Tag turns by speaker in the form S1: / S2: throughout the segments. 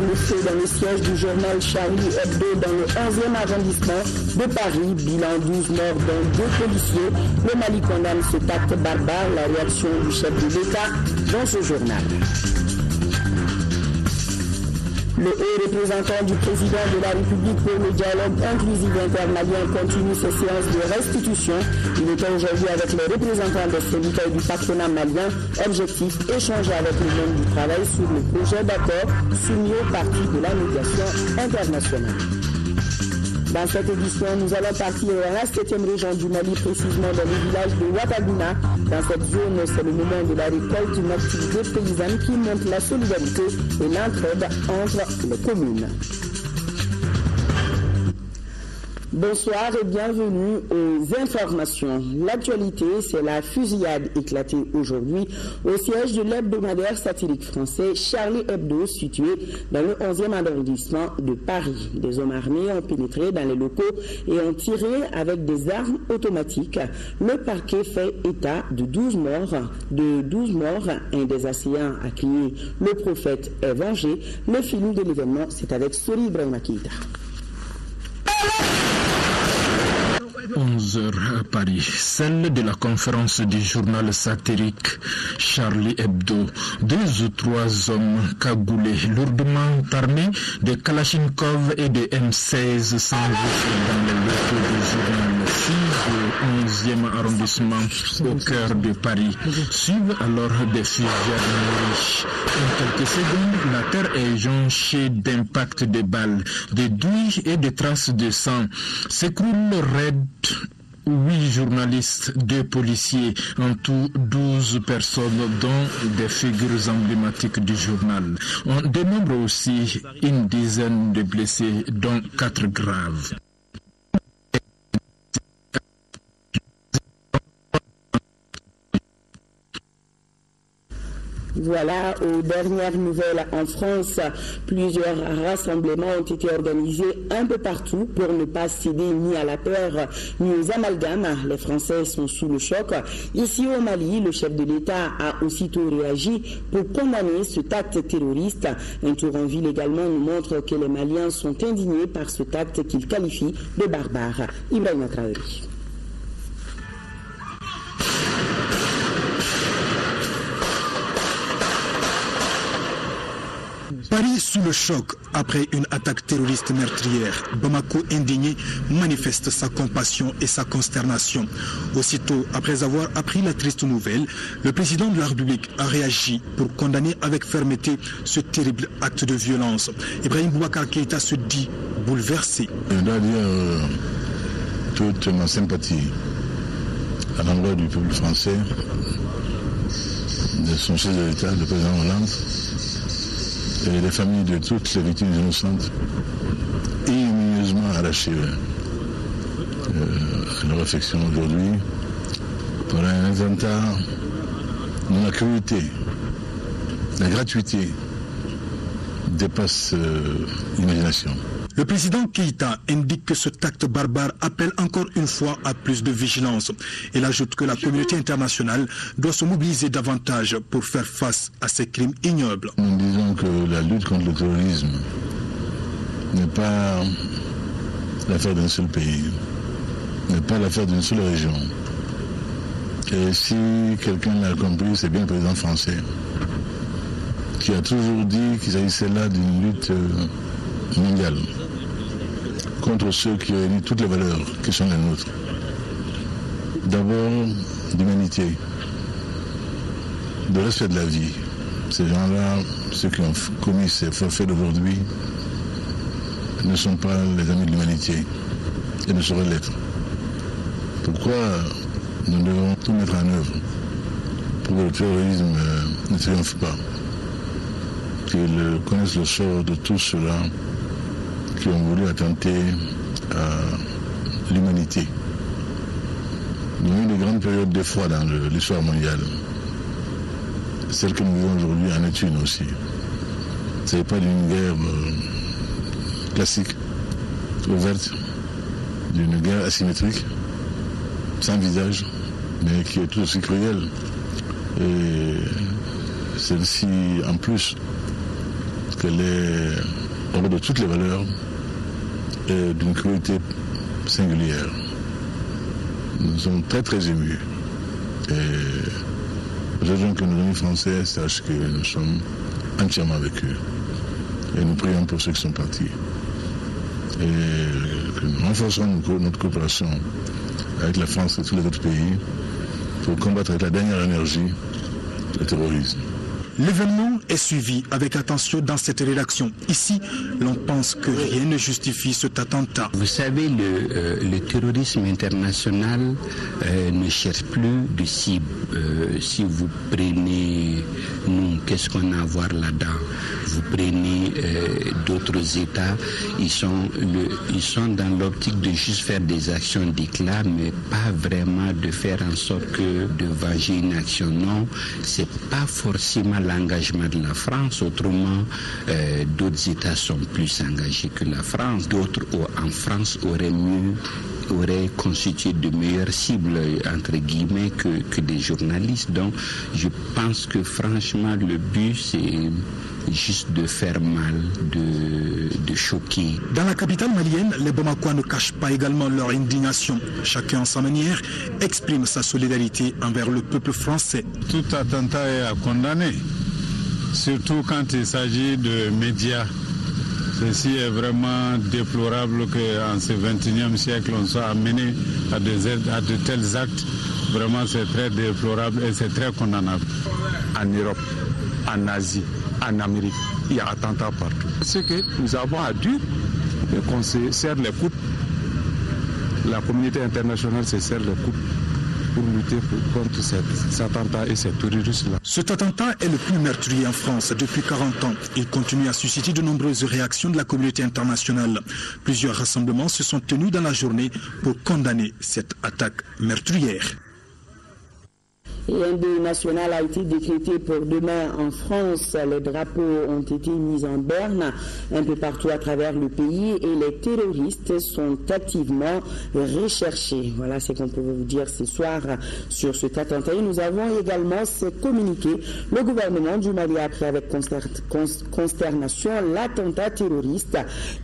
S1: le feu dans le siège du journal Charlie Hebdo dans le 11e arrondissement de Paris. Bilan 12 morts dont 2 policiers. Le Mali condamne cet acte barbare. La réaction du chef de l'État dans ce journal. Le haut représentant du président de la République pour le dialogue inclusif intermalien continue ses séances de restitution. Il était aujourd'hui avec les représentants des syndicats et du patronat malien. Objectif, échanger avec le monde du travail sur le projet d'accord soumis au parti de la médiation internationale. Dans cette édition, nous allons partir à la 7e région du Mali, précisément dans le village de Ouattaguna. Dans cette zone, c'est le moment de la récolte d'une activité paysanne qui montre la solidarité et l'entraide entre les communes. Bonsoir et bienvenue aux informations. L'actualité, c'est la fusillade éclatée aujourd'hui au siège de l'hebdomadaire satirique français Charlie Hebdo, situé dans le 11e arrondissement de Paris. Des hommes armés ont pénétré dans les locaux et ont tiré avec des armes automatiques. Le parquet fait état de 12 morts. Un des assaillants a crié « Le prophète est vengé ». Le film de l'événement, c'est avec Sori Ibrahima Keïta.
S2: 11h à Paris, celle de la conférence du journal satirique Charlie Hebdo. 2 ou 3 hommes cagoulés, lourdement armés de Kalachnikov et de M16 s'enregistrent dans les locaux du journal 6 du 11e arrondissement au cœur de Paris. Suivent alors des fusillades riches. En quelques secondes, la terre est jonchée d'impacts de balles, de douilles et de traces de sang. S'écroule raide 8 journalistes, 2 policiers, en tout 12 personnes, dont des figures emblématiques du journal. On dénombre aussi une dizaine de blessés, dont 4 graves.
S1: Voilà, aux dernières nouvelles en France, plusieurs rassemblements ont été organisés un peu partout pour ne pas céder ni à la peur ni aux amalgames. Les Français sont sous le choc. Ici au Mali, le chef de l'État a aussitôt réagi pour condamner cet acte terroriste. Un tour en ville également nous montre que les Maliens sont indignés par cet acte qu'ils qualifient de barbare. Ibrahima Traoré.
S3: Paris sous le choc après une attaque terroriste meurtrière. Bamako indigné manifeste sa compassion et sa consternation. Aussitôt après avoir appris la triste nouvelle, le président de la République a réagi pour condamner avec fermeté ce terrible acte de violence. Ibrahim Boubacar Keïta se dit bouleversé.
S4: Je dois dire toute ma sympathie à l'endroit du peuple français, de son chef de l'État, le président Hollande, et les familles de toutes les victimes innocentes ignominieusement arrachées leur affection aujourd'hui pour un attentat dont la cruauté, la gratuité dépasse l'imagination.
S3: Le président Keïta indique que cet acte barbare appelle encore une fois à plus de vigilance. Il ajoute que la communauté internationale doit se mobiliser davantage pour faire face à ces crimes ignobles.
S4: Nous disons que la lutte contre le terrorisme n'est pas l'affaire d'un seul pays, n'est pas l'affaire d'une seule région. Et si quelqu'un l'a compris, c'est bien le président français, qui a toujours dit qu'il s'agissait là d'une lutte mondiale contre ceux qui réunissent toutes les valeurs qui sont les nôtres. D'abord, l'humanité, le respect de la vie. Ces gens-là, ceux qui ont commis ces forfaits d'aujourd'hui, ne sont pas les amis de l'humanité et ne sauraient l'être. Pourquoi nous devons tout mettre en œuvre pour que le terrorisme ne triomphe pas, qu'ils connaissent le sort de tous ceux-là qui ont voulu attenter à l'humanité. Il y a eu de grandes périodes d'effroi dans l'histoire mondiale. Celle que nous vivons aujourd'hui en est une aussi. Ce n'est pas d'une guerre classique, ouverte, d'une guerre asymétrique, sans visage, mais qui est tout aussi cruelle. Et celle-ci, en plus, qu'elle est au bord de toutes les valeurs et d'une cruauté singulière. Nous sommes très très émus. Et j'attends que nos amis français sachent que nous sommes entièrement avec eux. Et nous prions pour ceux qui sont partis. Et que nous renforcerons notre coopération avec la France et tous les autres pays pour combattre avec la dernière énergie le terrorisme.
S3: L'événement est suivi avec attention dans cette rédaction. Ici, l'on pense que rien ne justifie cet attentat.
S5: Vous savez, le terrorisme international ne cherche plus de cible. Si vous prenez, nous, qu'est-ce qu'on a à voir là-dedans? Vous prenez d'autres États, ils sont dans l'optique de juste faire des actions d'éclat, mais pas vraiment de faire en sorte que de venger une action. Non, c'est pas forcément l'engagement de la France. Autrement, d'autres États sont plus engagés que la France. D'autres en France auraient constitué de meilleures cibles, entre guillemets, que des journalistes. Donc, je pense que franchement, le but, c'est juste de faire mal, de choquer.
S3: Dans la capitale malienne, les Bamakois ne cachent pas également leur indignation. Chacun à sa manière exprime sa solidarité envers le peuple français.
S6: Tout attentat est à condamner, surtout quand il s'agit de médias. Ceci est vraiment déplorable qu'en ce 21e siècle, on soit amené à de tels actes. Vraiment, c'est très déplorable et c'est très condamnable.
S7: En Europe, en Asie, en Amérique, il y a attentats partout. Ce que nous avons à dire, c'est qu'on se serre les coudes. La communauté internationale se serre les coudes pour lutter contre cet attentat et ces terroristes-là.
S3: Cet attentat est le plus meurtrier en France depuis 40 ans. Il continue à susciter de nombreuses réactions de la communauté internationale. Plusieurs rassemblements se sont tenus dans la journée pour condamner cette attaque meurtrière.
S1: Et un deuil national a été décrété pour demain en France. Les drapeaux ont été mis en berne un peu partout à travers le pays et les terroristes sont activement recherchés. Voilà ce qu'on peut vous dire ce soir sur cet attentat. Et nous avons également communiqué. Le gouvernement du Mali a pris avec consternation l'attentat terroriste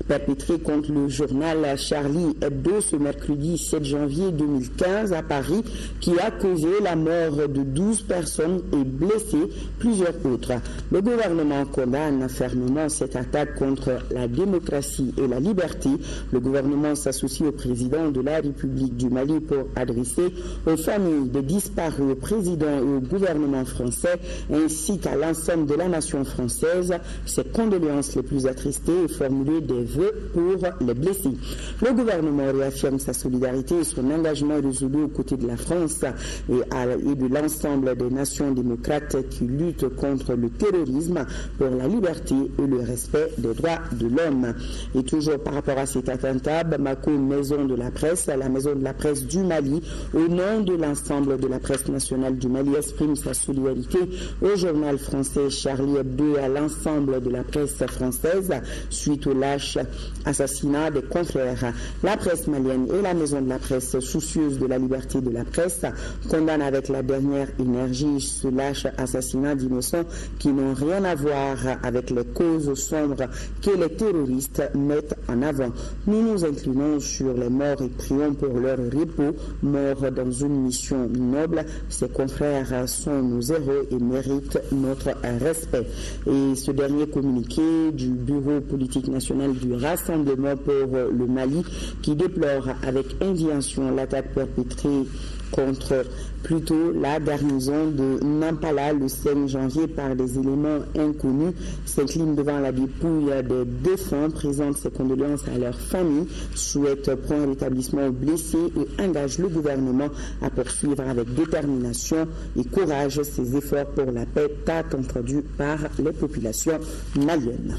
S1: perpétré contre le journal Charlie Hebdo ce mercredi 7 janvier 2015 à Paris qui a causé la mort de 12 personnes et blessé plusieurs autres. Le gouvernement condamne fermement cette attaque contre la démocratie et la liberté. Le gouvernement s'associe au président de la République du Mali pour adresser aux familles des disparus, au président et au gouvernement français ainsi qu'à l'ensemble de la nation française ses condoléances les plus attristées et formuler des vœux pour les blessés. Le gouvernement réaffirme sa solidarité et son engagement résolu aux côtés de la France et de l'ensemble des nations démocrates qui luttent contre le terrorisme pour la liberté et le respect des droits de l'homme. Et toujours par rapport à cet attentat, Bamako, maison de la presse, la maison de la presse du Mali, au nom de l'ensemble de la presse nationale du Mali, exprime sa solidarité au journal français Charlie Hebdo et à l'ensemble de la presse française suite au lâche assassinat des confrères. La presse malienne et la maison de la presse, soucieuse de la liberté de la presse, condamnent avec la dernière énergie ce lâche assassinat d'innocents qui n'ont rien à voir avec les causes sombres que les terroristes mettent en avant. Nous nous inclinons sur les morts et prions pour leur repos, morts dans une mission noble. Ces confrères sont nos héros et méritent notre respect. Et ce dernier communiqué du Bureau politique national du Rassemblement pour le Mali qui déplore avec indignation l'attaque perpétrée contre plutôt la garnison de Nampala le 5 janvier par des éléments inconnus, s'incline devant la dépouille des défunts, présente ses condoléances à leur famille, souhaite prendre rétablissement aux blessés et engage le gouvernement à poursuivre avec détermination et courage ses efforts pour la paix tant entendus par les populations maliennes.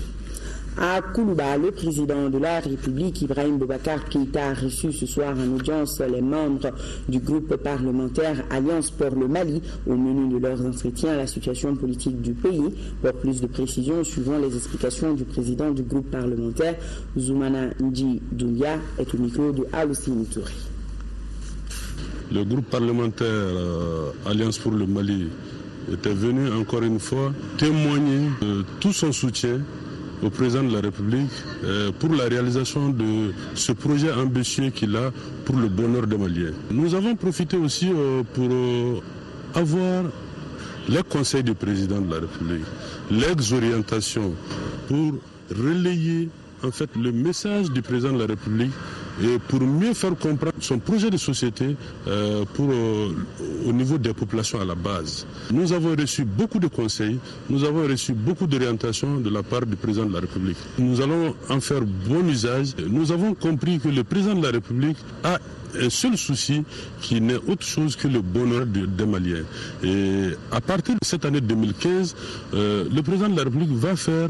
S1: À Koulouba, le président de la République, Ibrahim Boubacar Keïta, a reçu ce soir en audience les membres du groupe parlementaire Alliance pour le Mali au menu de leurs entretiens à la situation politique du pays. Pour plus de précisions, suivant les explications du président du groupe parlementaire, Zoumana Ndji Doumbia, est au micro de Aloussine Touré.
S8: Le groupe parlementaire Alliance pour le Mali était venu encore une fois témoigner de tout son soutien au président de la République pour la réalisation de ce projet ambitieux qu'il a pour le bonheur des Maliens. Nous avons profité aussi pour avoir les conseils du président de la République, les orientations pour relayer en fait le message du président de la République et pour mieux faire comprendre son projet de société au niveau des populations à la base. Nous avons reçu beaucoup de conseils, nous avons reçu beaucoup d'orientations de la part du président de la République. Nous allons en faire bon usage. Nous avons compris que le président de la République a un seul souci qui n'est autre chose que le bonheur des Maliens. Et à partir de cette année 2015, le président de la République va faire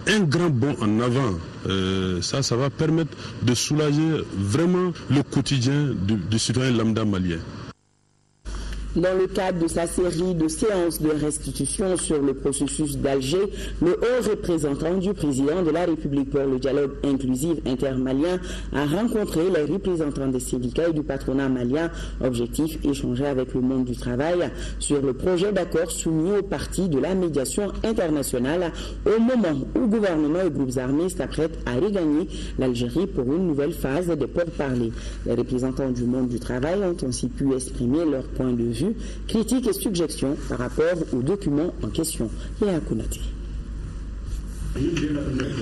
S8: un grand bond en avant. Ça va permettre de soulager vraiment le quotidien du citoyen lambda malien.
S1: Dans le cadre de sa série de séances de restitution sur le processus d'Alger, le haut représentant du président de la République pour le dialogue inclusif intermalien a rencontré les représentants des syndicats et du patronat malien. Objectif, échanger avec le monde du travail sur le projet d'accord soumis au parti de la médiation internationale au moment où gouvernement et groupes armés s'apprêtent à regagner l'Algérie pour une nouvelle phase des pourparlers. Les représentants du monde du travail ont ainsi pu exprimer leur point de vue, critiques et suggestions par rapport aux documents en question. Léa Kounaté.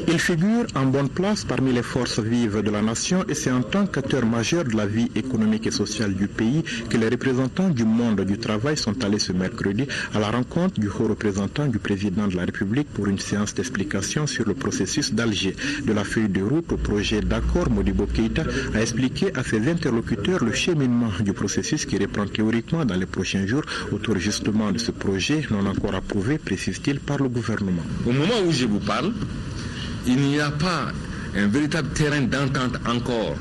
S9: Il figure en bonne place parmi les forces vives de la nation et c'est en tant qu'acteur majeur de la vie économique et sociale du pays que les représentants du monde du travail sont allés ce mercredi à la rencontre du haut représentant du président de la République pour une séance d'explication sur le processus d'Alger. De la feuille de route au projet d'accord, Modibo Keïta a expliqué à ses interlocuteurs le cheminement du processus qui reprend théoriquement dans les prochains jours autour justement de ce projet non encore approuvé, précise-t-il, par le gouvernement.
S10: Au moment où je vous parle, il n'y a pas un véritable terrain d'entente encore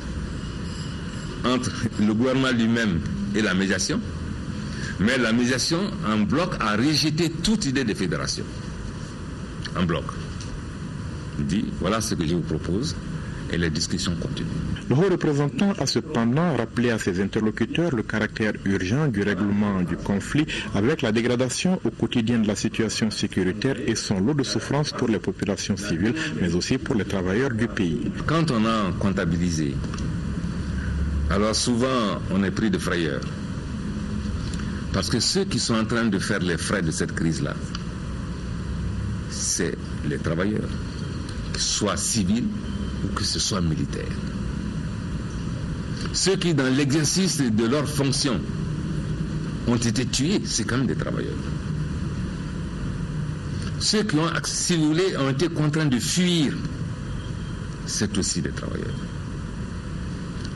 S10: entre le gouvernement lui-même et la médiation, mais la médiation en bloc a rejeté toute idée de fédération. En bloc. Il dit, voilà ce que je vous propose, et les discussions continuent.
S9: Le haut représentant a cependant rappelé à ses interlocuteurs le caractère urgent du règlement du conflit avec la dégradation au quotidien de la situation sécuritaire et son lot de souffrances pour les populations civiles, mais aussi pour les travailleurs du pays.
S10: Quand on a comptabilisé, alors souvent on est pris de frayeur. Parce que ceux qui sont en train de faire les frais de cette crise-là, c'est les travailleurs, soit civils ou que ce soit militaire. Ceux qui, dans l'exercice de leurs fonctions, ont été tués, c'est quand même des travailleurs. Ceux qui ont, si vous voulez, ont été contraints de fuir, c'est aussi des travailleurs.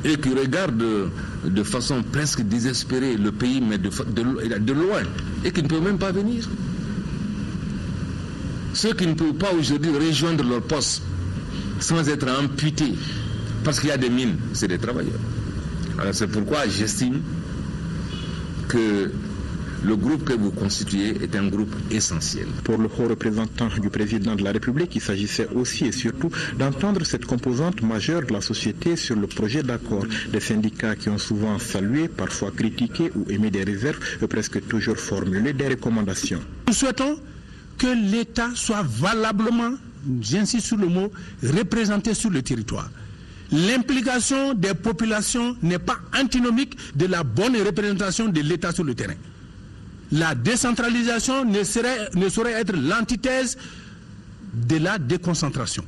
S10: Et qui regardent de façon presque désespérée le pays, mais de loin, et qui ne peuvent même pas venir. Ceux qui ne peuvent pas aujourd'hui rejoindre leur poste sans être amputés, parce qu'il y a des mines, c'est des travailleurs. Alors c'est pourquoi j'estime que le groupe que vous constituez est un groupe essentiel.
S9: Pour le haut représentant du président de la République, il s'agissait aussi et surtout d'entendre cette composante majeure de la société sur le projet d'accord. Des syndicats qui ont souvent salué, parfois critiqué ou émis des réserves et presque toujours formulé des recommandations.
S11: Nous souhaitons que l'État soit valablement, j'insiste sur le mot, représenté sur le territoire. L'implication des populations n'est pas antinomique de la bonne représentation de l'État sur le terrain. La décentralisation ne saurait être l'antithèse de la déconcentration.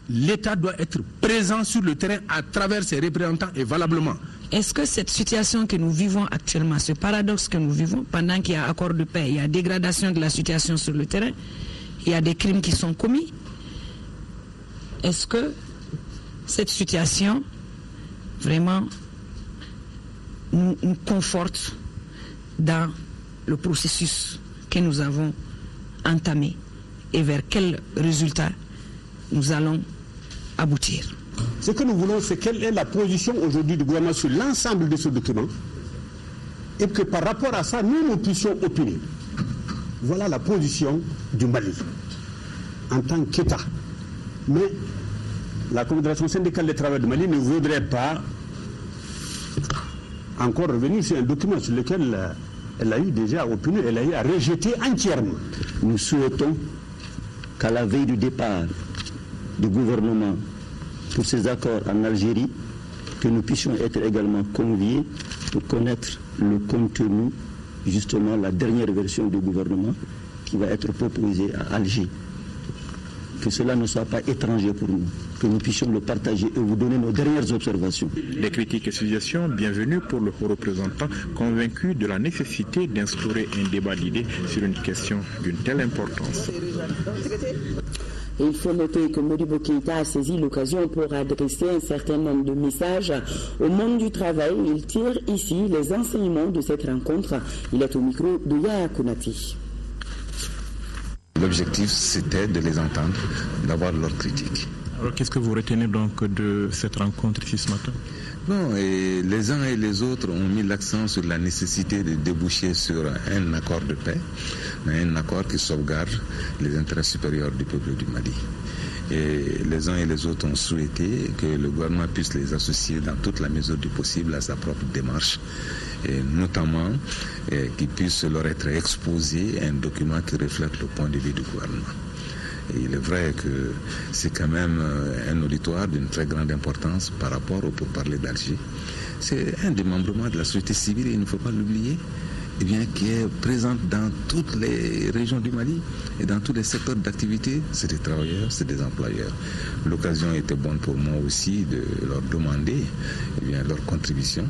S11: L'État doit être présent sur le terrain à travers ses représentants et valablement.
S12: Est-ce que cette situation que nous vivons actuellement, ce paradoxe que nous vivons, pendant qu'il y a accord de paix, il y a dégradation de la situation sur le terrain, il y a des crimes qui sont commis, est-ce que cette situation vraiment nous conforte dans le processus que nous avons entamé et vers quel résultat nous allons aboutir?
S13: Ce que nous voulons, c'est quelle est la position aujourd'hui du gouvernement sur l'ensemble de ce document et que par rapport à ça, nous puissions opiner. Voilà la position du Mali en tant qu'État. Mais la Confédération syndicale des travailleurs du Mali ne voudrait pas encore revenir sur un document sur lequel elle a eu déjà opiné, elle a eu à rejeter entièrement. Nous souhaitons
S14: qu'à la veille du départ du gouvernement pour ces accords en Algérie, que nous puissions être également conviés pour connaître le contenu, justement la dernière version du gouvernement qui va être proposée à Alger. Que cela ne soit pas étranger pour nous, que nous puissions le partager et vous donner nos dernières observations.
S9: Des critiques et suggestions bienvenues pour le haut représentant, convaincu de la nécessité d'instaurer un débat d'idées sur une question d'une telle importance.
S1: Et il faut noter que Modibo Keïta a saisi l'occasion pour adresser un certain nombre de messages au monde du travail. Il tire ici les enseignements de cette rencontre. Il est au micro de Yaya Konati.
S15: L'objectif, c'était de les entendre, d'avoir leur critique.
S9: Alors, qu'est-ce que vous retenez donc de cette rencontre ici ce matin?
S15: Bon, et les uns et les autres ont mis l'accent sur la nécessité de déboucher sur un accord de paix, mais un accord qui sauvegarde les intérêts supérieurs du peuple du Mali. Et les uns et les autres ont souhaité que le gouvernement puisse les associer dans toute la mesure du possible à sa propre démarche, et notamment qu'il puisse leur être exposé un document qui reflète le point de vue du gouvernement. Et il est vrai que c'est quand même un auditoire d'une très grande importance par rapport au pourparlers d'Alger. C'est un démembrement de la société civile, il ne faut pas l'oublier, eh bien, qui est présente dans toutes les régions du Mali et dans tous les secteurs d'activité. C'est des travailleurs, c'est des employeurs. L'occasion était bonne pour moi aussi de leur demander eh bien, leur contribution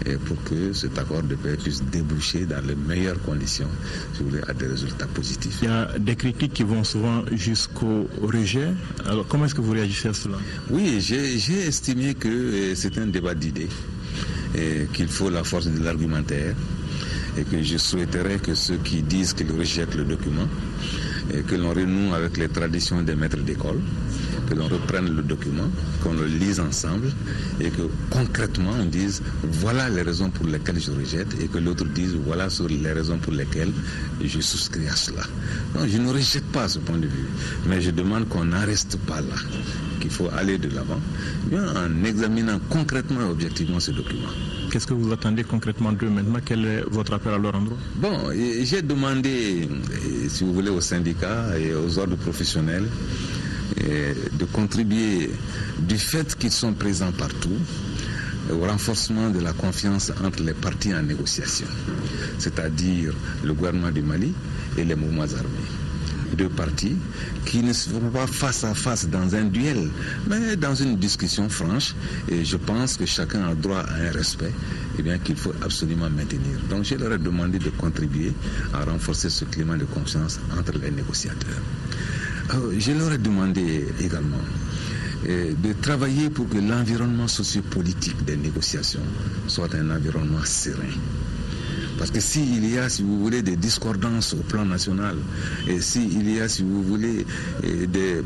S15: et pour que cet accord de paix puisse déboucher dans les meilleures conditions, si vous voulez, à des résultats positifs.
S9: Il y a des critiques qui vont souvent jusqu'au rejet. Alors comment est-ce que vous réagissez à cela?
S15: Oui, j'ai estimé que c'est un débat d'idées et qu'il faut la force de l'argumentaire. Et que je souhaiterais que ceux qui disent qu'ils rejettent le document, et que l'on renoue avec les traditions des maîtres d'école, que l'on reprenne le document, qu'on le lise ensemble, et que concrètement on dise voilà les raisons pour lesquelles je rejette, et que l'autre dise voilà sur les raisons pour lesquelles je souscris à cela. Non, je ne rejette pas ce point de vue, mais je demande qu'on n'en reste pas là, qu'il faut aller de l'avant, en examinant concrètement et objectivement ce document.
S9: Qu'est-ce que vous attendez concrètement d'eux maintenant? Quel est votre appel à leur endroit?
S15: Bon, j'ai demandé, si vous voulez, aux syndicats et aux ordres professionnels de contribuer du fait qu'ils sont présents partout au renforcement de la confiance entre les partis en négociation, c'est-à-dire le gouvernement du Mali et les mouvements armés. Deux partis qui ne se font pas face à face dans un duel, mais dans une discussion franche, et je pense que chacun a droit à un respect, et bien qu'il faut absolument maintenir. Donc je leur ai demandé de contribuer à renforcer ce climat de confiance entre les négociateurs. Je leur ai demandé également de travailler pour que l'environnement sociopolitique des négociations soit un environnement serein. Parce que s'il y a, si vous voulez, des discordances au plan national, et s'il y a, si vous voulez,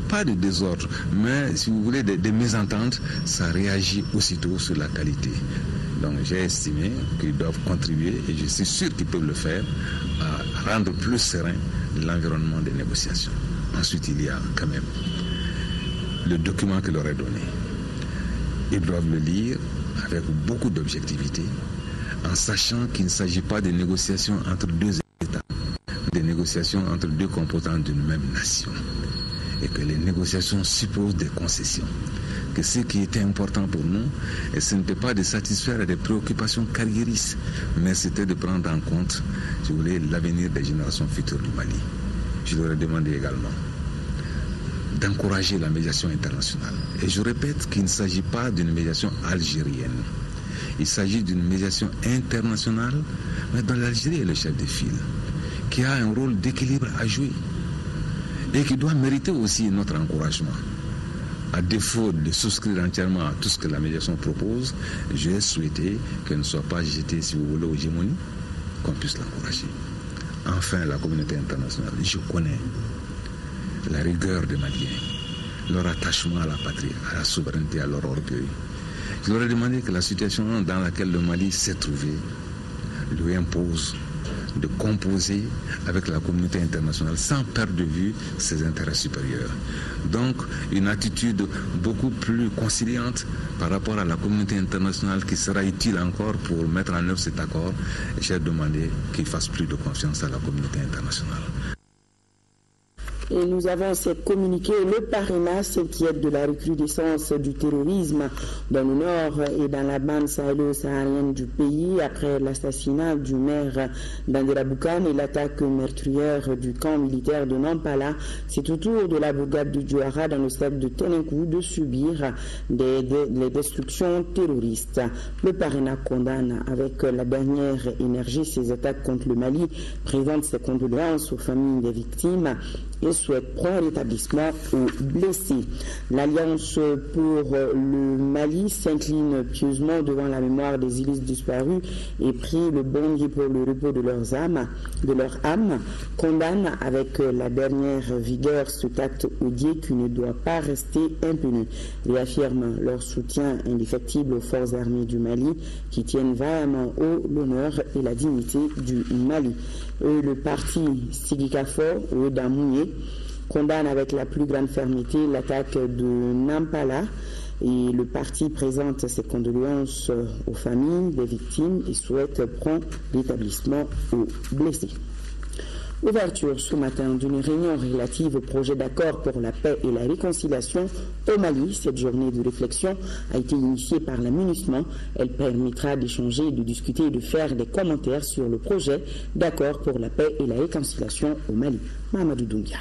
S15: pas de désordre, mais si vous voulez, des mésententes, ça réagit aussitôt sur la qualité. Donc j'ai estimé qu'ils doivent contribuer, et je suis sûr qu'ils peuvent le faire, à rendre plus serein l'environnement des négociations. Ensuite, il y a quand même le document que leur est donné. Ils doivent le lire avec beaucoup d'objectivité, en sachant qu'il ne s'agit pas de négociations entre deux États, des négociations entre deux composants d'une même nation, et que les négociations supposent des concessions, que ce qui était important pour nous, ce n'était pas de satisfaire des préoccupations carriéristes, mais c'était de prendre en compte, si vous voulez, l'avenir des générations futures du Mali. Je leur ai demandé également d'encourager la médiation internationale. Et je répète qu'il ne s'agit pas d'une médiation algérienne. Il s'agit d'une médiation internationale, mais dont l'Algérie est le chef de file, qui a un rôle d'équilibre à jouer et qui doit mériter aussi notre encouragement. À défaut de souscrire entièrement à tout ce que la médiation propose, j'ai souhaité qu'elle ne soit pas jetée, si vous voulez, aux gémonies, qu'on puisse l'encourager. Enfin, la communauté internationale, je connais la rigueur des Maliens, leur attachement à la patrie, à la souveraineté, à leur orgueil. Je leur ai demandé que la situation dans laquelle le Mali s'est trouvé lui impose de composer avec la communauté internationale sans perdre de vue ses intérêts supérieurs. Donc, une attitude beaucoup plus conciliante par rapport à la communauté internationale qui sera utile encore pour mettre en œuvre cet accord. J'ai demandé qu'il fasse plus de confiance à la communauté internationale.
S1: Et nous avons cette communiqué. Le Parena s'inquiète de la recrudescence du terrorisme dans le nord et dans la bande sahélo-saharienne du pays après l'assassinat du maire d'Andera Boukane et l'attaque meurtrière du camp militaire de Nampala. C'est au tour de la brigade du Djouara dans le stade de Ténenkou de subir les destructions terroristes. Le Parena condamne avec la dernière énergie ces attaques contre le Mali, présente ses condoléances aux familles des victimes et souhaite prompt rétablissement aux blessés. L'Alliance pour le Mali s'incline pieusement devant la mémoire des illustres disparus et prie le bon Dieu pour le repos de leur âme, condamne avec la dernière vigueur cet acte odieux qui ne doit pas rester impuni, réaffirme leur soutien indéfectible aux forces armées du Mali qui tiennent vaillamment haut l'honneur et la dignité du Mali. Le parti Sigikafor, Damouye, condamne avec la plus grande fermeté l'attaque de Nampala et le parti présente ses condoléances aux familles des victimes et souhaite prompt rétablissement aux blessés. Ouverture ce matin d'une réunion relative au projet d'accord pour la paix et la réconciliation au Mali. Cette journée de réflexion a été initiée par la MINUSMA. Elle permettra d'échanger, de discuter et de faire des commentaires sur le projet d'accord pour la paix et la réconciliation au Mali. Mamadou Doumbia.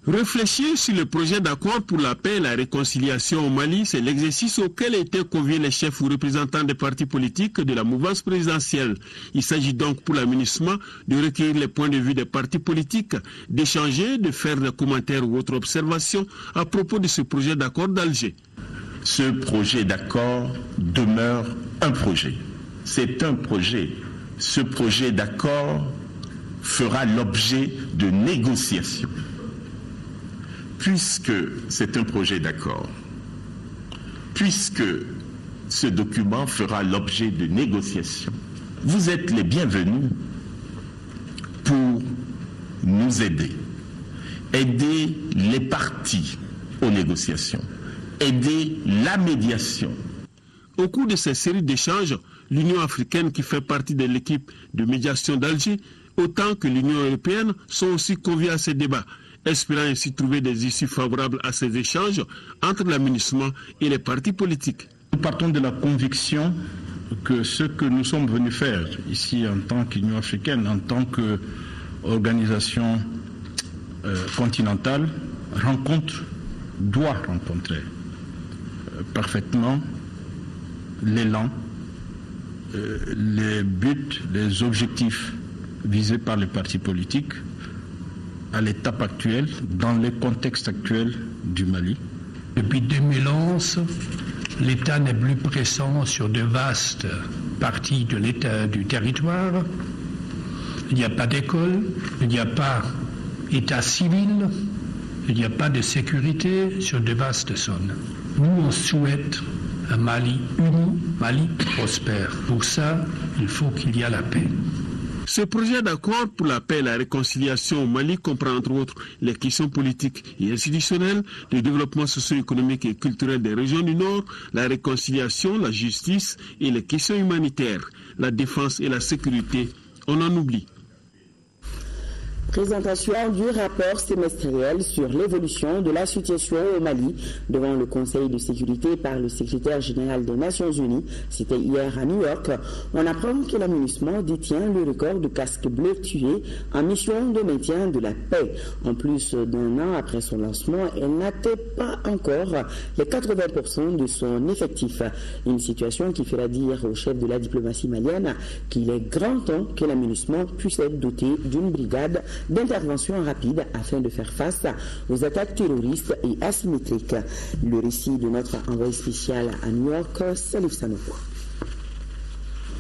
S16: Réfléchir sur le projet d'accord pour la paix et la réconciliation au Mali, c'est l'exercice auquel étaient conviés les chefs ou représentants des partis politiques de la mouvance présidentielle. Il s'agit donc pour la MINUSMA de recueillir les points de vue des partis politiques, d'échanger, de faire des commentaires ou autres observations à propos de ce projet d'accord d'Alger.
S17: Ce projet d'accord demeure un projet. C'est un projet. Ce projet d'accord fera l'objet de négociations. Puisque c'est un projet d'accord, puisque ce document fera l'objet de négociations, vous êtes les bienvenus pour nous aider. Aider les partis aux négociations, aider la médiation.
S16: Au cours de ces séries d'échanges, l'Union africaine qui fait partie de l'équipe de médiation d'Alger, autant que l'Union européenne, sont aussi conviés à ces débats, espérant ainsi trouver des issues favorables à ces échanges entre la MINUSMA et les partis politiques.
S18: Nous partons de la conviction que ce que nous sommes venus faire ici en tant qu'Union africaine, en tant qu'organisation continentale, doit rencontrer parfaitement l'élan, les buts, les objectifs visés par les partis politiques à l'étape actuelle, dans le contexte actuel du Mali.
S19: Depuis 2011, l'État n'est plus présent sur de vastes parties de l'État du territoire. Il n'y a pas d'école, il n'y a pas État civil, il n'y a pas de sécurité sur de vastes zones. Nous, on souhaite un Mali uni, Mali prospère. Pour ça, il faut qu'il y ait la paix.
S16: Ce projet d'accord pour la paix et la réconciliation au Mali comprend entre autres les questions politiques et institutionnelles, le développement socio-économique et culturel des régions du Nord, la réconciliation, la justice et les questions humanitaires, la défense et la sécurité. On en oublie.
S1: Présentation du rapport semestriel sur l'évolution de la situation au Mali devant le Conseil de sécurité par le secrétaire général des Nations Unies. C'était hier à New York. On apprend que la MINUSMA détient le record de casques bleus tués en mission de maintien de la paix. En plus d'un an après son lancement, elle n'atteint pas encore les 80% de son effectif. Une situation qui fera dire au chef de la diplomatie malienne qu'il est grand temps que la MINUSMA puisse être dotée d'une brigade d'intervention rapide afin de faire face aux attaques terroristes et asymétriques. Le récit de notre envoyé spécial à New York, Salif Sanopo.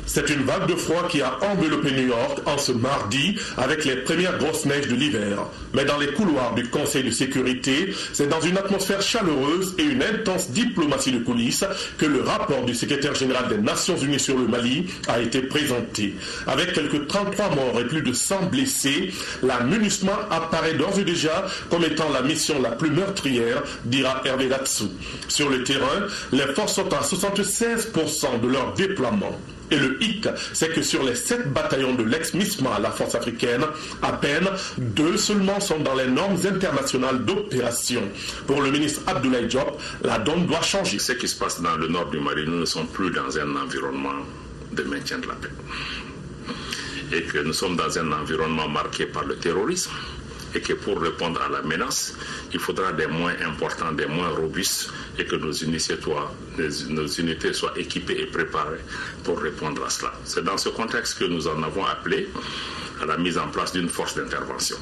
S20: C'est une vague de froid qui a enveloppé New York en ce mardi avec les premières grosses neiges de l'hiver. Mais dans les couloirs du Conseil de sécurité, c'est dans une atmosphère chaleureuse et une intense diplomatie de coulisses que le rapport du secrétaire général des Nations Unies sur le Mali a été présenté. Avec quelques 33 morts et plus de 100 blessés, la MINUSMA apparaît d'ores et déjà comme étant la mission la plus meurtrière, dira Hervé Latsou. Sur le terrain, les forces sont à 76% de leur déploiement. Et le hic, c'est que sur les 7 bataillons de l'ex-MISMA, la force africaine, à peine 2 seulement sont dans les normes internationales d'opération. Pour le ministre Abdoulaye Diop, la donne doit changer.
S21: Ce qui se passe dans le nord du Mali, nous ne sommes plus dans un environnement de maintien de la paix. Et que nous sommes dans un environnement marqué par le terrorisme. Et que pour répondre à la menace, il faudra des moyens importants, des moyens robustes, et que nos unités soient équipées et préparées pour répondre à cela. C'est dans ce contexte que nous en avons appelé à la mise en place d'une force d'intervention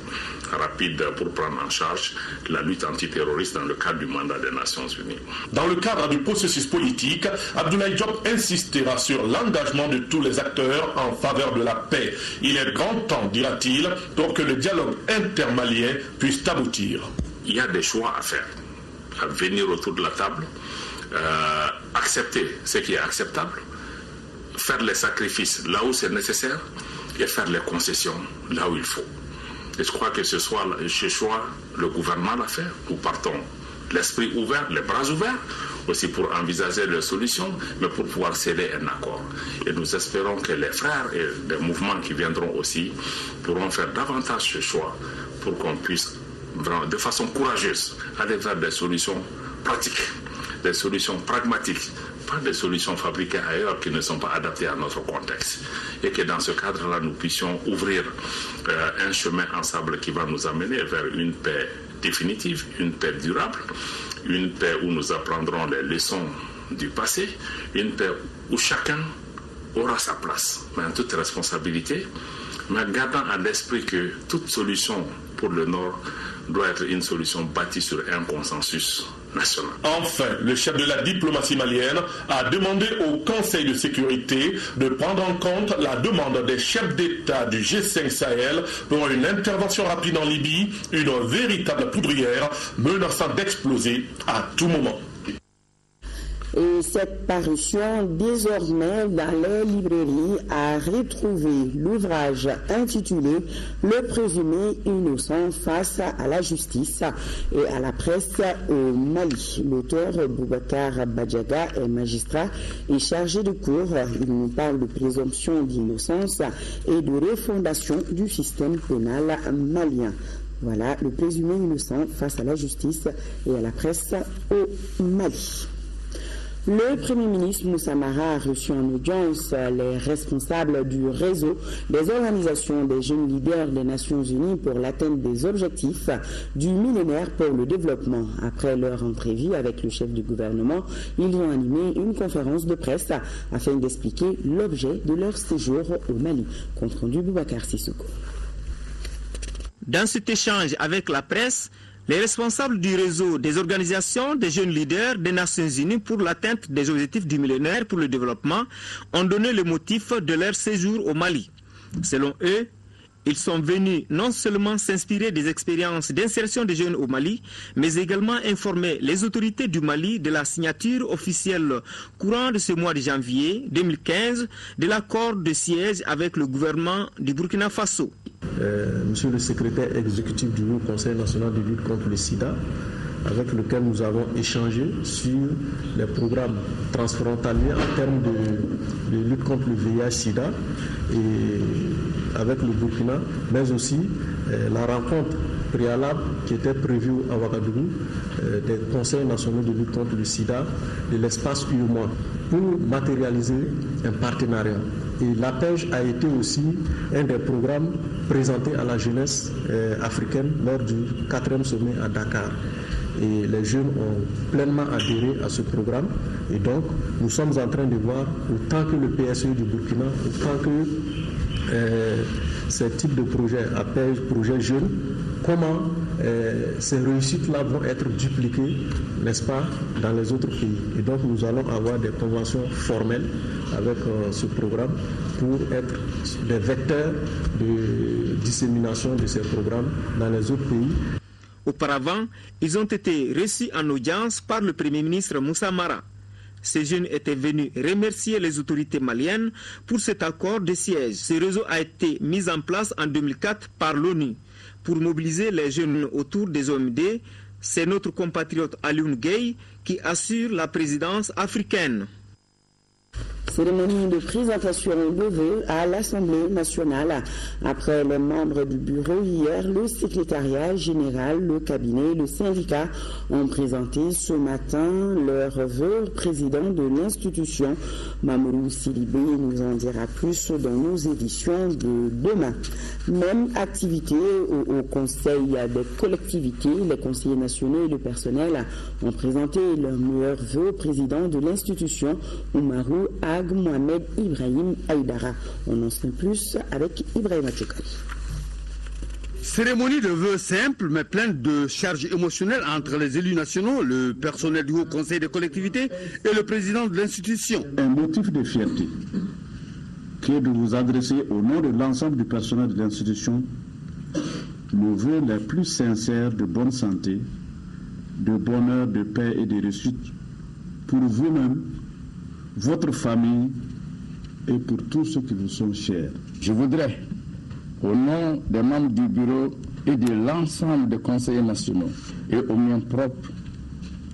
S21: rapide pour prendre en charge la lutte antiterroriste dans le cadre du mandat des Nations Unies.
S20: Dans le cadre du processus politique, Abdoulaye Diop insistera sur l'engagement de tous les acteurs en faveur de la paix. Il est grand temps, dira-t-il, pour que le dialogue intermalien puisse aboutir.
S21: Il y a des choix à faire, à venir autour de la table, accepter ce qui est acceptable, faire les sacrifices là où c'est nécessaire, et faire les concessions là où il faut. Et je crois que ce choix, le gouvernement l'a fait. Nous partons l'esprit ouvert, les bras ouverts, aussi pour envisager les solutions, mais pour pouvoir sceller un accord. Et nous espérons que les frères et des mouvements qui viendront aussi pourront faire davantage ce choix pour qu'on puisse, de façon courageuse, aller vers des solutions pratiques, des solutions pragmatiques, pas des solutions fabriquées ailleurs qui ne sont pas adaptées à notre contexte. Et que dans ce cadre-là, nous puissions ouvrir un chemin ensemble qui va nous amener vers une paix définitive, une paix durable, une paix où nous apprendrons les leçons du passé, une paix où chacun aura sa place, mais en toute responsabilité, mais gardant à l'esprit que toute solution pour le Nord doit être une solution bâtie sur un consensus national.
S20: Enfin, le chef de la diplomatie malienne a demandé au Conseil de sécurité de prendre en compte la demande des chefs d'État du G5 Sahel pour une intervention rapide en Libye, une véritable poudrière menaçant d'exploser à tout moment.
S1: Et cette parution, désormais dans les librairies, a retrouvé l'ouvrage intitulé « Le présumé innocent face à la justice et à la presse au Mali ». L'auteur, Boubacar Badjaga, est magistrat et chargé de cours. Il nous parle de présomption d'innocence et de refondation du système pénal malien. Voilà, le présumé innocent face à la justice et à la presse au Mali. Le Premier ministre Moussa Mara a reçu en audience les responsables du réseau des organisations des jeunes leaders des Nations Unies pour l'atteinte des objectifs du millénaire pour le développement. Après leur entrevue avec le chef du gouvernement, ils ont animé une conférence de presse afin d'expliquer l'objet de leur séjour au Mali. Compte rendu Boubacar Sissoko.
S22: Dans cet échange avec la presse, les responsables du réseau des organisations des jeunes leaders des Nations Unies pour l'atteinte des objectifs du millénaire pour le développement ont donné le motif de leur séjour au Mali. Selon eux, ils sont venus non seulement s'inspirer des expériences d'insertion des jeunes au Mali, mais également informer les autorités du Mali de la signature officielle courant de ce mois de janvier 2015 de l'accord de siège avec le gouvernement du Burkina Faso.
S23: Monsieur le secrétaire exécutif du Conseil national de lutte contre le sida, avec lequel nous avons échangé sur les programmes transfrontaliers en termes de lutte contre le VIH-Sida et avec le Burkina, mais aussi la rencontre préalable qui était prévue à Ouagadougou des conseils nationaux de lutte contre le sida de l'espace UEMOA pour matérialiser un partenariat. Et l'APEJ a été aussi un des programmes présentés à la jeunesse africaine lors du 4e sommet à Dakar. Et les jeunes ont pleinement adhéré à ce programme. Et donc, nous sommes en train de voir, autant que le PSE du Burkina, autant que ces types de projets, APEJ, projets jeunes, comment ces réussites-là vont être dupliquées, n'est-ce pas, dans les autres pays. Et donc, nous allons avoir des conventions formelles avec ce programme pour être des vecteurs de dissémination de ces programmes dans les autres pays.
S22: Auparavant, ils ont été reçus en audience par le Premier ministre Moussa Mara. Ces jeunes étaient venus remercier les autorités maliennes pour cet accord de siège. Ce réseau a été mis en place en 2004 par l'ONU pour mobiliser les jeunes autour des OMD. C'est notre compatriote Alioune Gueye qui assure la présidence africaine.
S1: Cérémonie de présentation de vœux à l'Assemblée nationale. Après les membres du bureau, hier, le secrétariat général, le cabinet et le syndicat ont présenté ce matin leurs vœux au président de l'institution. Mamoudou Sidibé nous en dira plus dans nos éditions de demain. Même activité au Conseil des collectivités. Les conseillers nationaux et le personnel ont présenté leurs meilleurs vœux au président de l'institution, Oumarou Ag Mohamed Ibrahim Aïdara. On en sait plus avec Ibrahim Atchoukali.
S2: Cérémonie de vœux simple mais pleine de charges émotionnelles entre les élus nationaux, le personnel du Haut Conseil des collectivités et le président de l'institution.
S4: Un motif de fierté qui est de vous adresser au nom de l'ensemble du personnel de l'institution nos vœux les plus sincères de bonne santé, de bonheur, de paix et de réussite pour vous-même, votre famille et pour tous ceux qui vous sont chers. Je voudrais, au nom des membres du bureau et de l'ensemble des conseillers nationaux et au mien propre,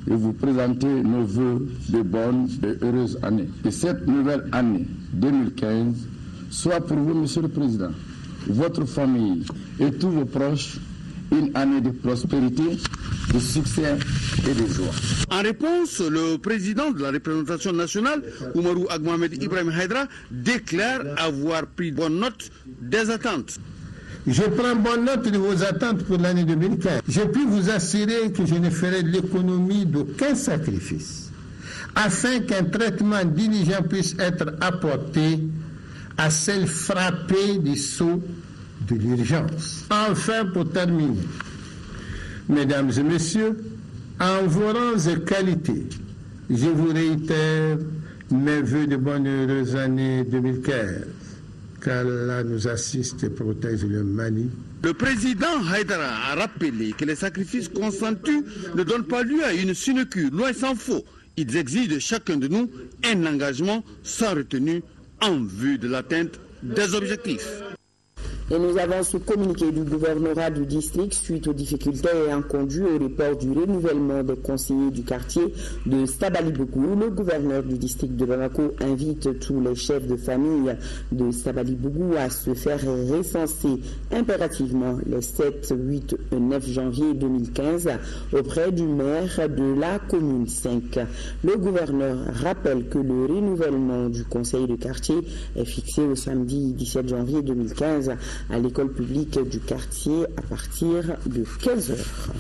S4: de vous présenter nos vœux de bonnes et heureuses années. Et cette nouvelle année 2015 soit pour vous, Monsieur le Président, votre famille et tous vos proches, une année de prospérité, de succès et de joie.
S2: En réponse, le président de la représentation nationale, Oumarou Ag Mohamed Ibrahim Aïdara, déclare avoir pris bonne note des attentes.
S5: Je prends bonne note de vos attentes pour l'année 2015. Je puis vous assurer que je ne ferai l'économie d'aucun sacrifice afin qu'un traitement diligent puisse être apporté à celles frappées du sceau de l'urgence. Enfin, pour terminer, mesdames et messieurs, en vos rangs et qualités, je vous réitère mes vœux de bonne et heureuse année 2015. Qu'Allah nous assiste et protège le Mali.
S2: Le président Haïdara a rappelé que les sacrifices consentus ne donnent pas lieu à une sinecure, loin s'en faut. Ils exigent de chacun de nous un engagement sans retenue en vue de l'atteinte des objectifs.
S1: Et nous avons ce communiqué du gouvernorat du district suite aux difficultés ayant conduit au report du renouvellement des conseillers du quartier de Sabali-Bougou. Le gouverneur du district de Bamako invite tous les chefs de famille de Sabali-Bougou à se faire recenser impérativement les 7, 8 et 9 janvier 2015 auprès du maire de la commune 5. Le gouverneur rappelle que le renouvellement du conseil de quartier est fixé au samedi 17 janvier 2015 à l'école publique du quartier à partir de 15 heures.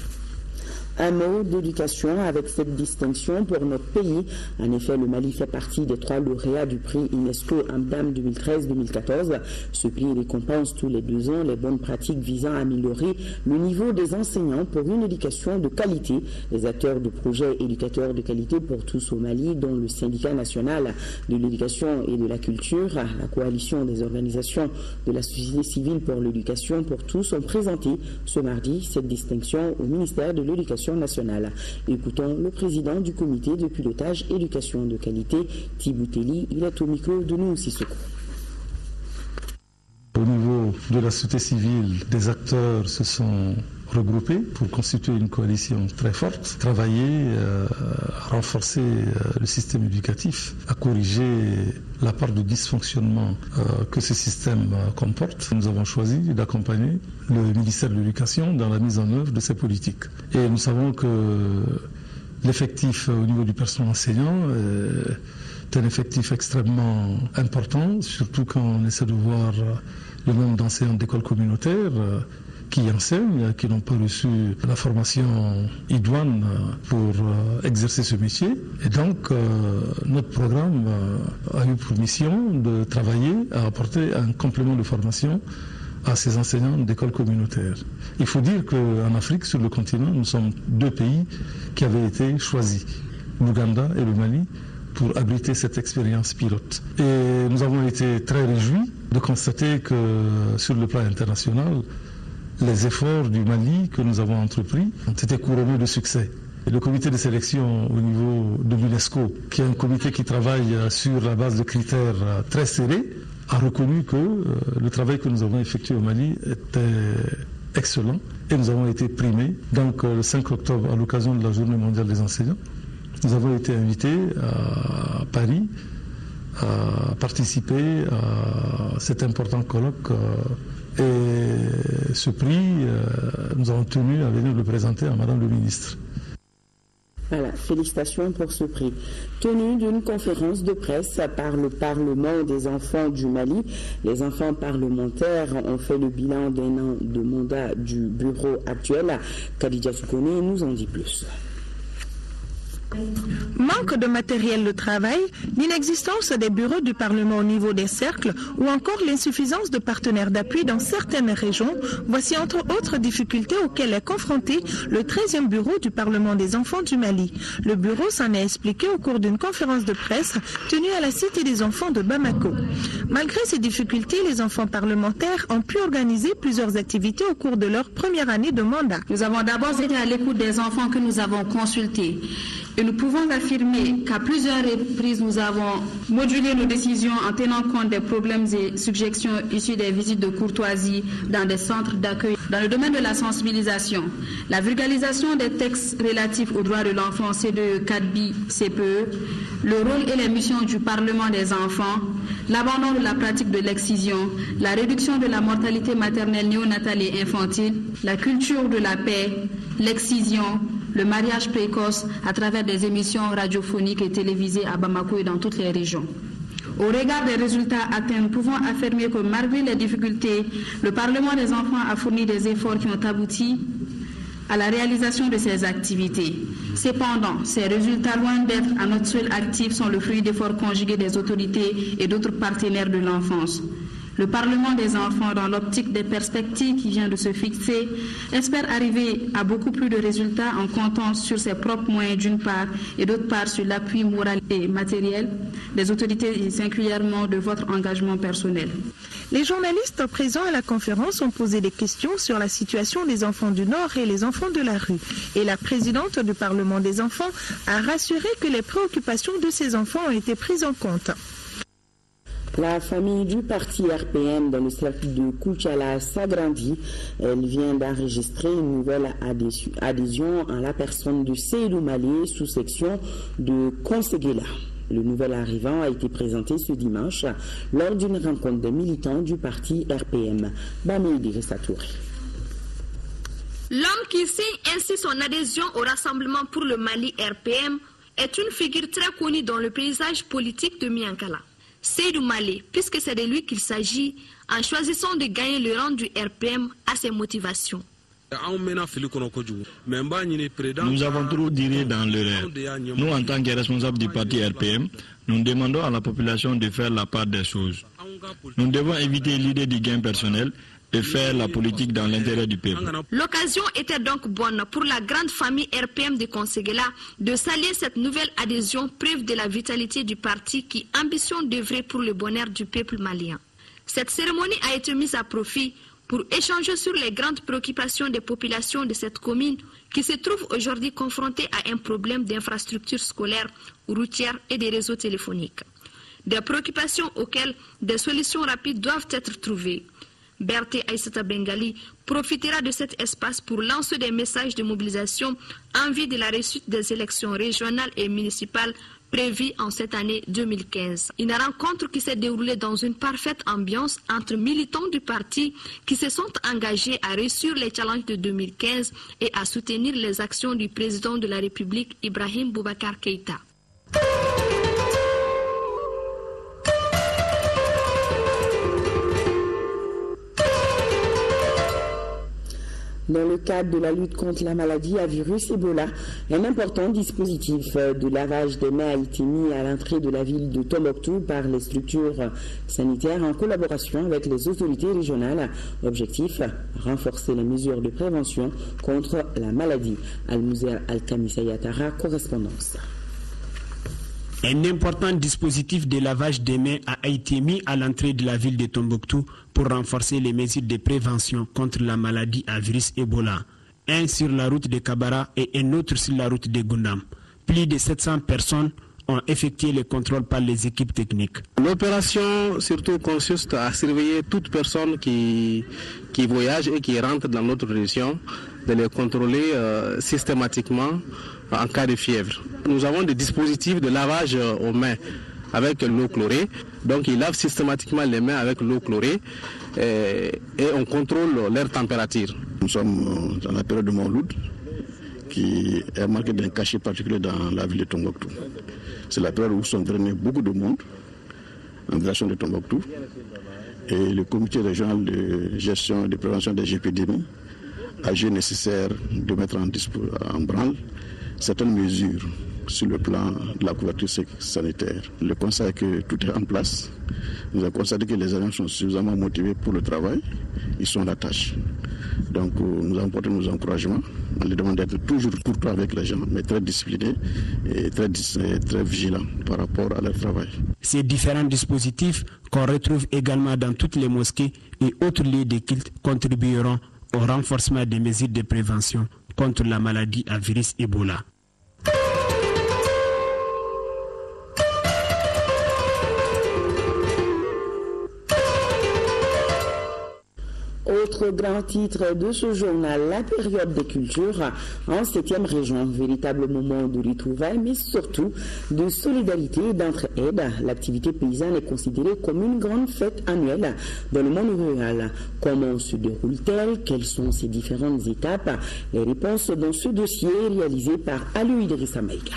S1: Un mot d'éducation avec cette distinction pour notre pays. En effet, le Mali fait partie des 3 lauréats du prix UNESCO Amdam 2013-2014. Ce prix récompense tous les 2 ans les bonnes pratiques visant à améliorer le niveau des enseignants pour une éducation de qualité. Les acteurs de projets éducateurs de qualité pour tous au Mali, dont le syndicat national de l'éducation et de la culture, la coalition des organisations de la société civile pour l'éducation pour tous, ont présenté ce mardi cette distinction au ministère de l'Éducation nationale. Écoutons le président du comité de pilotage éducation de qualité, Thibouteli. Il est au micro de nous, Sissoko.
S24: Au niveau de la société civile, des acteurs se sont regroupés pour constituer une coalition très forte, travailler à renforcer le système éducatif, à corriger la part de dysfonctionnement que ce système comporte. Nous avons choisi d'accompagner le ministère de l'Éducation dans la mise en œuvre de ces politiques. Et nous savons que l'effectif au niveau du personnel enseignant est un effectif extrêmement important, surtout quand on essaie de voir le nombre d'enseignants d'écoles communautaires qui enseignent, qui n'ont pas reçu la formation idoine pour exercer ce métier. Et donc, notre programme a eu pour mission de travailler à apporter un complément de formation à ces enseignants d'écoles communautaires. Il faut dire qu'en Afrique, sur le continent, nous sommes 2 pays qui avaient été choisis, l'Ouganda et le Mali, pour abriter cette expérience pilote. Et nous avons été très réjouis de constater que sur le plan international, les efforts du Mali que nous avons entrepris ont été couronnés de succès. Et le comité de sélection au niveau de l'UNESCO, qui est un comité qui travaille sur la base de critères très serrés, a reconnu que le travail que nous avons effectué au Mali était excellent et nous avons été primés. Donc le 5 octobre, à l'occasion de la Journée mondiale des enseignants, nous avons été invités à Paris participer à cet important colloque. Et ce prix, nous avons tenu à venir le présenter à Madame le ministre.
S1: Voilà, félicitations pour ce prix. Tenue d'une conférence de presse par le Parlement des enfants du Mali, les enfants parlementaires ont fait le bilan d'un an de mandat du bureau actuel. Khadija Soukone nous en dit plus.
S3: Manque de matériel de travail, l'inexistence des bureaux du Parlement au niveau des cercles ou encore l'insuffisance de partenaires d'appui dans certaines régions, voici entre autres difficultés auxquelles est confronté le 13e bureau du Parlement des enfants du Mali. Le bureau s'en est expliqué au cours d'une conférence de presse tenue à la Cité des enfants de Bamako. Malgré ces difficultés, les enfants parlementaires ont pu organiser plusieurs activités au cours de leur première année de mandat.
S6: Nous avons d'abord été à l'écoute des enfants que nous avons consultés. Et nous pouvons affirmer qu'à plusieurs reprises, nous avons modulé nos décisions en tenant compte des problèmes et suggestions issues des visites de courtoisie dans des centres d'accueil. Dans le domaine de la sensibilisation, la vulgarisation des textes relatifs aux droits de l'enfant C2, 4B, CPE, le rôle et les missions du Parlement des enfants, l'abandon de la pratique de l'excision, la réduction de la mortalité maternelle, néonatale et infantile, la culture de la paix, l'excision, le mariage précoce à travers des émissions radiophoniques et télévisées à Bamako et dans toutes les régions. Au regard des résultats atteints, nous pouvons affirmer que malgré les difficultés, le Parlement des enfants a fourni des efforts qui ont abouti à la réalisation de ces activités. Cependant, ces résultats, loin d'être à notre seul actif, sont le fruit d'efforts conjugués des autorités et d'autres partenaires de l'enfance. Le Parlement des enfants, dans l'optique des perspectives qui vient de se fixer, espère arriver à beaucoup plus de résultats en comptant sur ses propres moyens d'une part et d'autre part sur l'appui moral et matériel des autorités et singulièrement de votre engagement personnel.
S3: Les journalistes présents à la conférence ont posé des questions sur la situation des enfants du Nord et les enfants de la rue. Et la présidente du Parlement des enfants a rassuré que les préoccupations de ces enfants ont été prises en compte.
S1: La famille du parti RPM dans le cercle de Kouchala s'agrandit. Elle vient d'enregistrer une nouvelle adhésion en la personne de Seydou Malé, sous-section de Conseguela. Le nouvel arrivant a été présenté ce dimanche lors d'une rencontre des militants du parti RPM. Bamidi Ressatouri.
S7: L'homme qui signe ainsi son adhésion au Rassemblement pour le Mali RPM est une figure très connue dans le paysage politique de Miankala. Seydou Malé, puisque c'est de lui qu'il s'agit, en choisissant de gagner le rang du RPM à ses motivations.
S8: Nous avons trop tiré dans l'erreur. Nous, en tant que responsables du parti RPM, nous demandons à la population de faire la part des choses. Nous devons éviter l'idée du gain personnel et faire la politique dans l'intérêt du peuple.
S7: L'occasion était donc bonne pour la grande famille RPM de Conseguela de saluer cette nouvelle adhésion, preuve de la vitalité du parti qui ambitionne d'œuvrer pour le bonheur du peuple malien. Cette cérémonie a été mise à profit pour échanger sur les grandes préoccupations des populations de cette commune qui se trouvent aujourd'hui confrontées à un problème d'infrastructures scolaires, routières et des réseaux téléphoniques. Des préoccupations auxquelles des solutions rapides doivent être trouvées. Berté Aïssata Bengali profitera de cet espace pour lancer des messages de mobilisation en vue de la réussite des élections régionales et municipales prévues en cette année 2015. Une rencontre qui s'est déroulée dans une parfaite ambiance entre militants du parti qui se sont engagés à réussir les challenges de 2015 et à soutenir les actions du président de la République Ibrahim Boubacar Keïta.
S1: Dans le cadre de la lutte contre la maladie à virus Ebola, un important dispositif de lavage des mains a été mis à l'entrée de la ville de Tombouctou par les structures sanitaires en collaboration avec les autorités régionales. Objectif, renforcer les mesures de prévention contre la maladie. Al-Mouzer Al-Kamisayatara, correspondance.
S25: Un important dispositif de lavage des mains a été mis à l'entrée de la ville de Tombouctou pour renforcer les mesures de prévention contre la maladie à virus Ebola. Un sur la route de Kabara et un autre sur la route de Gundam. Plus de 700 personnes ont effectué les contrôles par les équipes techniques.
S26: L'opération surtout consiste à surveiller toute personne qui voyage et qui rentre dans notre région, de les contrôler systématiquement en cas de fièvre. Nous avons des dispositifs de lavage aux mains avec l'eau chlorée. Donc ils lavent systématiquement les mains avec l'eau chlorée et on contrôle leur température.
S4: Nous sommes dans la période de Mouloud, qui est marquée d'un cachet particulier dans la ville de Tombouctou. C'est la période où sont drainés beaucoup de monde en direction de Tombouctou. Et le comité régional de gestion et de prévention des épidémies a jugé nécessaire de mettre en branle certaines mesures sur le plan de la couverture sanitaire. Le constat est que tout est en place. Nous avons constaté que les agents sont suffisamment motivés pour le travail. Ils sont à la tâche. Donc nous avons porté nos encouragements. On les demande d'être toujours courtois avec les gens, mais très disciplinés et très vigilants par rapport à leur travail.
S25: Ces différents dispositifs qu'on retrouve également dans toutes les mosquées et autres lieux de culte contribueront au renforcement des mesures de prévention contre la maladie à virus Ebola.
S1: Autre grand titre de ce journal, la période de culture en 7e région, véritable moment de retrouvailles, mais surtout de solidarité et d'entraide. L'activité paysanne est considérée comme une grande fête annuelle dans le monde rural. Comment se déroule-t-elle? Quelles sont ses différentes étapes? Les réponses dans ce dossier réalisé par Aliou Idrissa Maïga.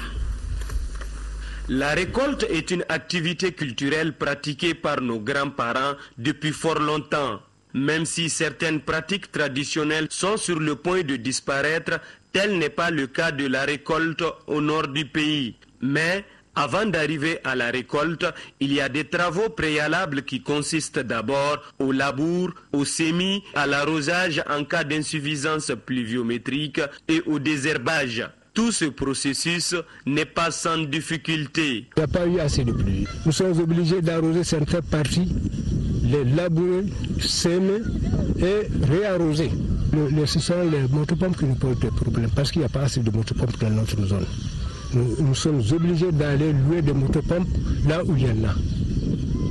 S22: La récolte est une activité culturelle pratiquée par nos grands-parents depuis fort longtemps. Même si certaines pratiques traditionnelles sont sur le point de disparaître, tel n'est pas le cas de la récolte au nord du pays. Mais avant d'arriver à la récolte, il y a des travaux préalables qui consistent d'abord au labour, au semis, à l'arrosage en cas d'insuffisance pluviométrique et au désherbage. Tout ce processus n'est pas sans difficulté.
S19: Il n'y a pas eu assez de pluie. Nous sommes obligés d'arroser certaines parties, les labourer, semer et réarroser. Ce sont les motopompes qui nous posent des problèmes parce qu'il n'y a pas assez de motopompes dans notre zone. Nous sommes obligés d'aller louer des motopompes là où il y en a.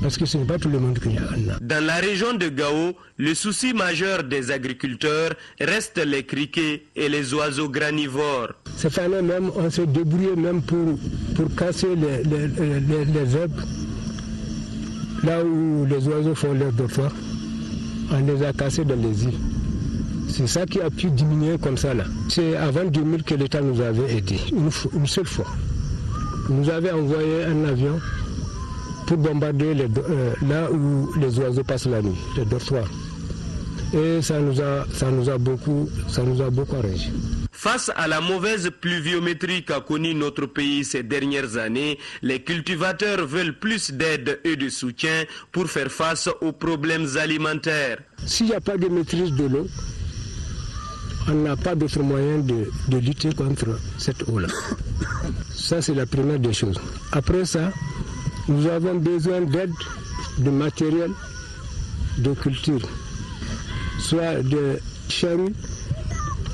S19: Parce que ce n'est pas tout le monde qui en a.
S22: Dans la région de Gao, le souci majeur des agriculteurs reste les criquets et les oiseaux granivores.
S19: Cette année même, on s'est débrouillé même pour casser les herbes. Là où les oiseaux font leur dortoir, on les a cassés dans les îles. C'est ça qui a pu diminuer comme ça là. C'est avant 2000 que l'État nous avait aidé, une seule fois. Il nous avait envoyé un avion pour bombarder là où les oiseaux passent la nuit, les dortoirs. Et ça nous a beaucoup arrangé.
S22: Face à la mauvaise pluviométrie qu'a connue notre pays ces dernières années, les cultivateurs veulent plus d'aide et de soutien pour faire face aux problèmes alimentaires.
S19: S'il n'y a pas de maîtrise de l'eau, on n'a pas d'autre moyen de lutter contre cette eau-là. Ça, c'est la première des choses. Après ça, nous avons besoin d'aide, de matériel, de culture, soit de charrues,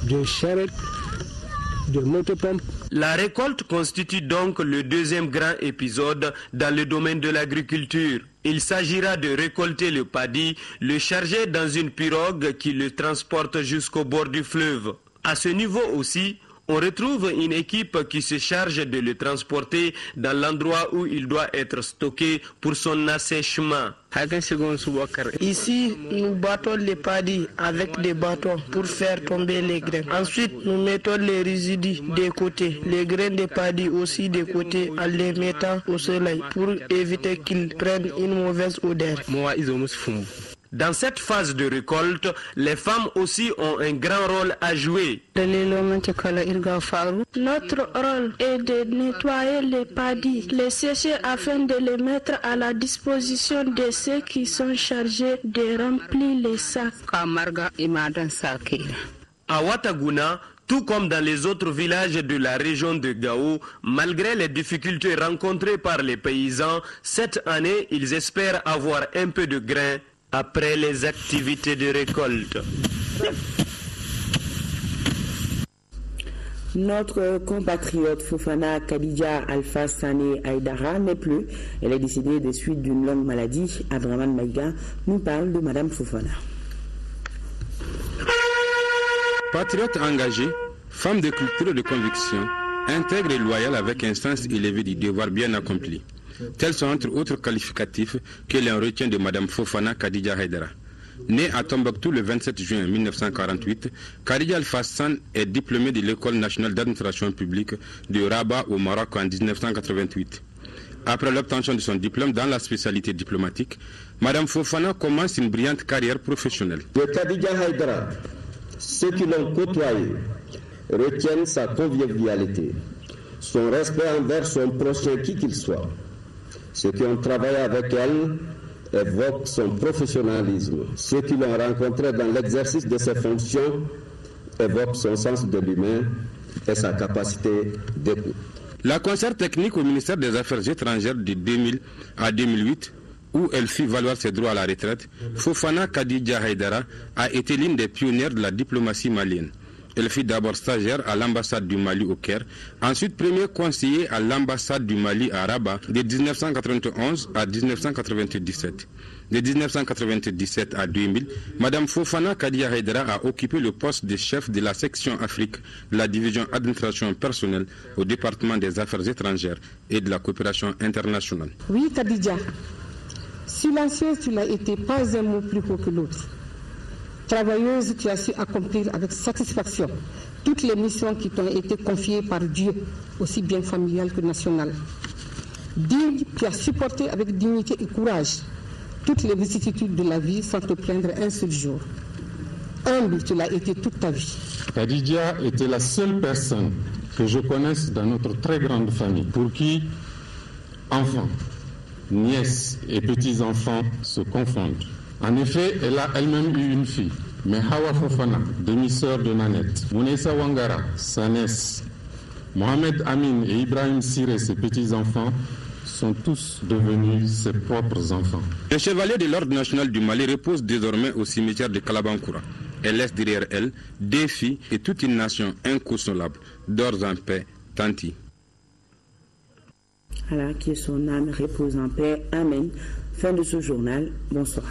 S19: de charrettes, de motopompes.
S22: La récolte constitue donc le deuxième grand épisode dans le domaine de l'agriculture. Il s'agira de récolter le paddy, le charger dans une pirogue qui le transporte jusqu'au bord du fleuve. À ce niveau aussi, on retrouve une équipe qui se charge de le transporter dans l'endroit où il doit être stocké pour son assèchement.
S9: Ici, nous battons les paddies avec des bâtons pour faire tomber les grains. Ensuite, nous mettons les résidus des côtés, les grains de paddies aussi des côtés en les mettant au soleil pour éviter qu'ils prennent une mauvaise odeur.
S22: Dans cette phase de récolte, les femmes aussi ont un grand rôle à jouer.
S9: Notre rôle est de nettoyer les paddies, les sécher afin de les mettre à la disposition de ceux qui sont chargés de remplir les sacs.
S22: À Ouattaguna, tout comme dans les autres villages de la région de Gao, malgré les difficultés rencontrées par les paysans, cette année, ils espèrent avoir un peu de grain après les activités de récolte.
S1: Notre compatriote Fofana Khadija Alpha Sané Aïdara n'est plus. Elle est décédée des suites d'une longue maladie. Abdraman Maïga nous parle de Madame Fofana.
S10: Patriote engagée, femme de culture et de conviction, intègre et loyale avec un sens élevé du devoir bien accompli. Tels sont entre autres qualificatifs que l'on retient de Mme Fofana Kadija Haidara. Née à Tombouctou le 27 juin 1948, Khadija Al-Fassan est diplômée de l'École nationale d'administration publique de Rabat au Maroc en 1988. Après l'obtention de son diplôme dans la spécialité diplomatique, Mme Fofana commence une brillante carrière professionnelle.
S11: De Kadija Haidara, ceux qui l'ont côtoyé retiennent sa convivialité, son respect envers son prochain qui qu'il soit. Ceux qui ont travaillé avec elle évoquent son professionnalisme. Ceux qui l'ont rencontré dans l'exercice de ses fonctions évoquent son sens de l'humain et sa capacité d'écoute.
S10: La conseillère technique au ministère des Affaires étrangères de 2000 à 2008, où elle fit valoir ses droits à la retraite, Fofana Kadija Haidara a été l'une des pionnières de la diplomatie malienne. Elle fut d'abord stagiaire à l'ambassade du Mali au Caire, ensuite premier conseiller à l'ambassade du Mali à Rabat de 1991 à 1997. De 1997 à 2000, Mme Fofana Kadija Haidara a occupé le poste de chef de la section Afrique de la division administration personnelle au département des affaires étrangères et de la coopération internationale.
S12: Oui, Kadija, silencieuse tu l'as été, pas un mot plus haut que l'autre. Travailleuse, tu as su accomplir avec satisfaction toutes les missions qui t'ont été confiées par Dieu, aussi bien familiales que nationales. Digne, tu as supporté avec dignité et courage toutes les vicissitudes de la vie sans te plaindre un seul jour. Humble, tu l'as été toute ta vie.
S13: Kadija était la seule personne que je connaisse dans notre très grande famille pour qui enfants, nièces et petits-enfants se confondent. En effet, elle a elle-même eu une fille, mais Hawa Fofana, demi-sœur de Nanette, Mounessa Wangara, sa nièce, Mohamed Amin et Ibrahim Siré, ses petits-enfants, sont tous devenus ses propres enfants.
S10: Le chevalier de l'Ordre national du Mali repose désormais au cimetière de Kalabankoura. Elle laisse derrière elle des filles et toute une nation inconsolable. Dors en paix, Tanti.
S1: Alors, que son âme repose en paix. Amen. Fin de ce journal. Bonsoir.